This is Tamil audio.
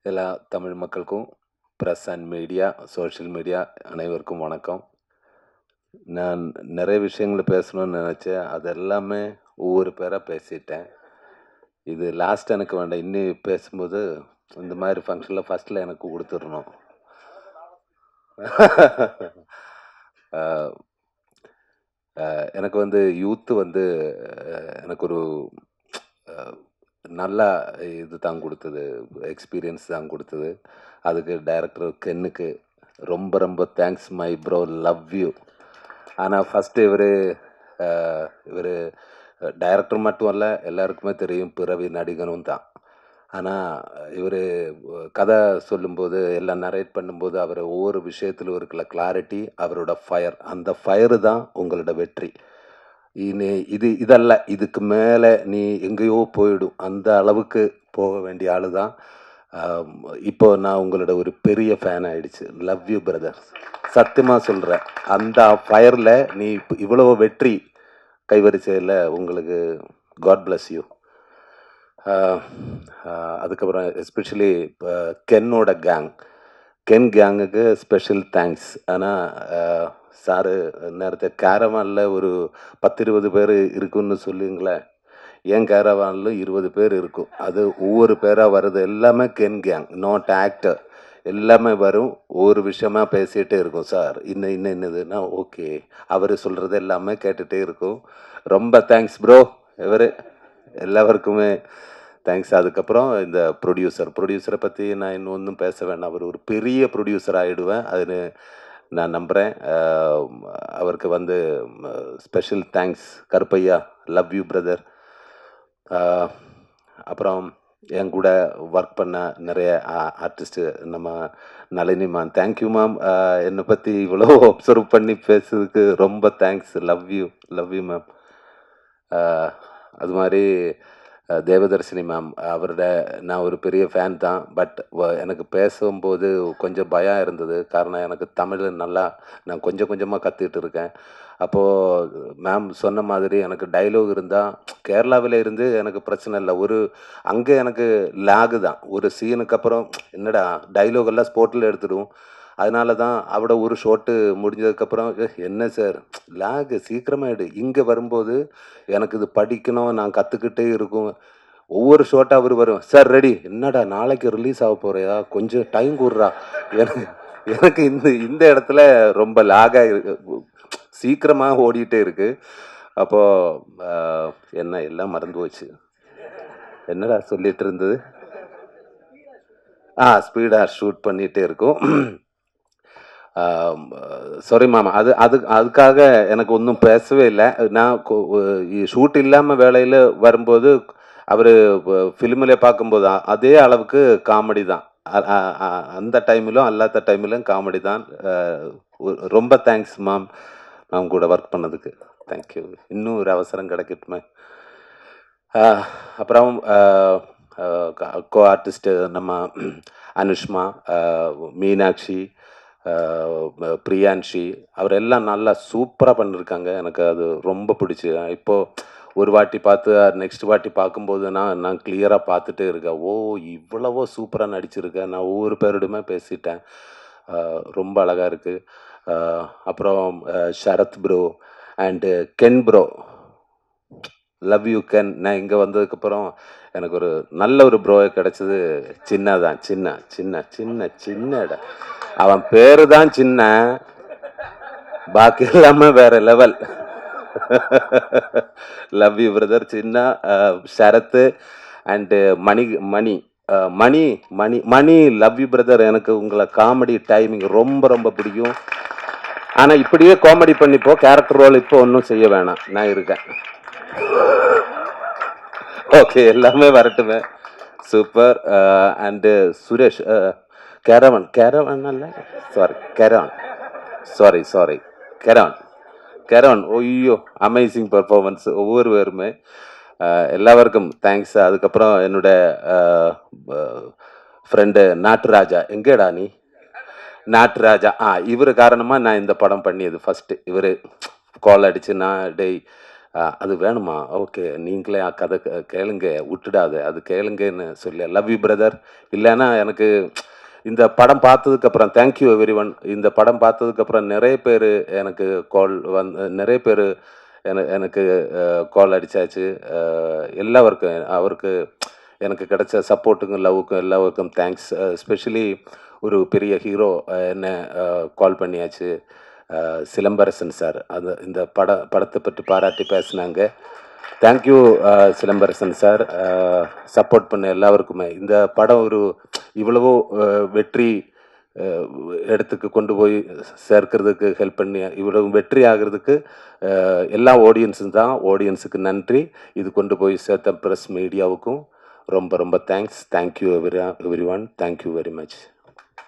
எல்லா தமிழ் மக்களுக்கும் press and media, social media அனைவருக்கும் வணக்கம். நான் நிறைய விஷயங்கள பேசணும்னு நினச்சேன். அது எல்லாமே ஒவ்வொரு பேரா பேசிட்டேன். இது லாஸ்ட் எனக்கு வேண்டாம். இன்னி பேசும்போது இந்த மாதிரி ஃபங்க்ஷனில் ஃபஸ்ட்டில் எனக்கு கொடுத்துடணும். எனக்கு வந்து யூத்து வந்து எனக்கு ஒரு நல்லா இது தான் கொடுத்தது, எக்ஸ்பீரியன்ஸ் தான் கொடுத்தது. அதுக்கு டைரக்டர் கென்னுக்கு ரொம்ப ரொம்ப thanks my bro, love you. ஆனால் ஃபஸ்ட்டு இவர் டைரக்டர் மட்டும் அல்ல, எல்லாருக்குமே தெரியும் பிறவி நடிகனும் தான். ஆனால் இவர் கதை சொல்லும்போது எல்லாம் நரேட் பண்ணும்போது அவர் ஒவ்வொரு விஷயத்திலும் இருக்கிற கிளாரிட்டி, அவரோட ஃபயர், அந்த ஃபயரு தான் உங்களோட வெற்றி. இதல்ல, இதுக்கு மேலே நீ எங்கேயோ போயிடும், அந்த அளவுக்கு போக வேண்டிய ஆளு தான். இப்போ நான் உங்களோட ஒரு பெரிய ஃபேன் ஆயிடுச்சு. லவ் யூ பிரதர், சத்தியமாக சொல்கிறேன். அந்த ஃபயரில் நீ இவ்வளோ வெற்றி கைவரிசையில் உங்களுக்கு காட் பிளஸ் யூ. அதுக்கப்புறம் எஸ்பெஷலி இப்போ கென்னோட கென் கேங்குக்கு ஸ்பெஷல் தேங்க்ஸ். ஆனால் சாரு நேரத்தை கேரவானில் ஒரு 10-20 பேர் இருக்குன்னு சொல்லுங்களேன். என் கேரவானில் 20 பேர் இருக்கும். அது ஒவ்வொரு பேராக வர்றது எல்லாமே கென் கேங், நாட் ஆக்டர். எல்லாமே வரும், ஒவ்வொரு விஷயமா பேசிகிட்டே இருக்கும். சார் இன்னதுன்னா ஓகே, அவர் சொல்கிறது எல்லாமே கேட்டுகிட்டே இருக்கும். ரொம்ப தேங்க்ஸ் ப்ரோ. எல்லாருக்குமே தேங்க்ஸ். அதுக்கப்புறம் இந்த ப்ரொடியூசரை பற்றி நான் இன்னும் ஒன்றும் பேச வேண்டாம். அவர் ஒரு பெரிய ப்ரொடியூசர் ஆகிடுவேன், அதுன்னு நான் நம்புகிறேன். அவருக்கு வந்து special thanks Karuppaiya, love you brother. அப்புறம் என் கூட ஒர்க் பண்ண நிறைய ஆர்டிஸ்ட்டு, நம்ம நளினி மேம், தேங்க்யூ மேம். என்னை பற்றி இவ்வளோ அப்சர்வ் பண்ணி பேசுறதுக்கு ரொம்ப தேங்க்ஸ். Love you ma'am. அது மாதிரி தேவதர்ஷினி மேம், அவரோட நான் ஒரு பெரிய ஃபேன் தான். பட் எனக்கு பேசும்போது கொஞ்சம் பயம் இருந்தது. காரணம், எனக்கு தமிழ் நான் கொஞ்சம் கொஞ்சமாக கற்றுக்கிட்டு இருக்கேன். அப்போது மேம் சொன்ன மாதிரி எனக்கு டைலாக் இருந்தால் கேரளாவில் இருந்து எனக்கு பிரச்சனை இல்லை. அங்கே எனக்கு லேகு தான். ஒரு சீனுக்கு அப்புறம் என்னடா டைலாக் எல்லாம் ஸ்போர்ட்டில் எடுத்துடும். அதனால தான் அவட ஒரு ஷோட்டு முடிஞ்சதுக்கப்புறம் என்ன சார் லேகு சீக்கிரமாக இங்கே வரும்போது எனக்கு இது படிக்கணும், நான் கற்றுக்கிட்டே இருக்கும். ஒவ்வொரு ஷோட்டாக அவர் வரும், சார் ரெடி, என்னடா நாளைக்கு ரிலீஸ் ஆக போறியா, கொஞ்சம் டைம் கூடுறா. எனக்கு எனக்கு இந்த இடத்துல ரொம்ப லாகாக சீக்கிரமாக ஓடிட்டே இருக்கு. அப்போது என்ன எல்லாம் மறந்து போச்சு. என்னடா சொல்லிட்டு இருந்தது. ஸ்பீடாக ஷூட் பண்ணிகிட்டே இருக்கும். சாரி மாமா, அதுக்காக எனக்கு ஒன்றும் பேசவே இல்லை. நான் ஷூட் இல்லாமல் வேலையில் வரும்போது அவர் ஃபிலிமில் பார்க்கும்போது அதே அளவுக்கு காமெடி தான். அந்த டைமிலும் அல்லாத டைமிலும் காமெடி தான். ரொம்ப தேங்க்ஸ் மேம், மேம் கூட ஒர்க் பண்ணதுக்கு. தேங்க்யூ. இன்னும் ஒரு அவசரம் கிடைக்கட்டுமே. அப்புறம் கோ ஆர்டிஸ்ட்டு நம்ம அனுஷ்மா, மீனாட்சி, பிரியான்ஷி, அவரெல்லாம் நல்லா சூப்பராக பண்ணியிருக்காங்க. எனக்கு அது ரொம்ப பிடிச்சி. இப்போது ஒரு வாட்டி பார்த்து நெக்ஸ்ட் வாட்டி பார்க்கும்போது நான் கிளியராக பார்த்துட்டே இருக்கேன். இவ்வளவோ சூப்பராக நடிச்சிருக்கேன். நான் ஒவ்வொரு பேரிடமே பேசிட்டேன். ரொம்ப அழகாக இருக்குது. அப்புறம் Sharath bro and Ken bro, love you Ken. நான் இங்கே வந்ததுக்கப்புறம் எனக்கு ஒரு நல்ல ஒரு ப்ரோ கிடைச்சது. சின்னதான், சின்ன இடம். அவன் பேரு தான் சின்ன, பாக்கி எல்லாமே வேற level. Love you brother. Chinna, Sarath and Mani, love you brother. எனக்கு உங்களை காமெடி டைமிங் ரொம்ப ரொம்ப பிடிக்கும். ஆனால் இப்படியே காமெடி பண்ணிப்போ, கேரக்டர் ரோல் இப்போ ஒன்றும் செய்ய வேணாம், நான் இருக்கேன். ஓகே, எல்லாமே வரட்டுமே. சூப்பர். அண்டு சுரேஷ், கேரவன் அல்ல, சாரி கேரவன். ஐயோ, அமேசிங் பர்ஃபார்மன்ஸ் ஒவ்வொருவருமே. எல்லாருக்கும் தேங்க்ஸ். அதுக்கப்புறம் என்னோட ஃப்ரெண்டு நாட்டுராஜா, எங்கேடா நீ நாட்டுராஜா, இவர் காரணமாக நான் இந்த படம் பண்ணியது ஃபஸ்ட்டு. இவர் கால் அடிச்சு, நான் டேய் அது வேணுமா? ஓகே. நீங்களே கதை கேளுங்க. விட்டுடாத. அது கேளுங்கன்னு சொல்லி லவ் யூ பிரதர். இல்லன்னா எனக்கு இந்த படம் பார்த்ததுக்கப்புறம் தேங்க் யூ எவ்ரிஒன். இந்த படம் பார்த்ததுக்கப்புறம் நெறைய பேரு எனக்கு கால் நெறைய பேரு எனக்கு கால் அடிச்சாச்சு. எல்லாருக்கும் அவருக்கு எனக்கு கிடைச்ச சப்போர்ட்டுக்கும், லவ்வுக்கும் எல்லாருக்கும் தேங்க்ஸ். எஸ்பெஷலி ஒரு பெரிய ஹீரோ என்ன கால் பண்ணியாச்சு. சிலம்பரசன் சார். அது இந்த படத்தை பற்றி பாராட்டி பேசினாங்க. Thank you Silambarasan sir. சப்போர்ட் பண்ண எல்லாருக்குமே. இந்த படம் ஒரு இவ்வளவோ வெற்றி இடத்துக்கு கொண்டு போய் சேர்க்கிறதுக்கு ஹெல்ப் பண்ணி இவ்வளவு வெற்றி ஆகிறதுக்கு எல்லா ஆடியன்ஸும் தான். ஆடியன்ஸுக்கு நன்றி. இது கொண்டு போய் சேர்த்த ப்ரெஸ் மீடியாவுக்கும் ரொம்ப ரொம்ப thanks. Thank you every one. Thank you very much.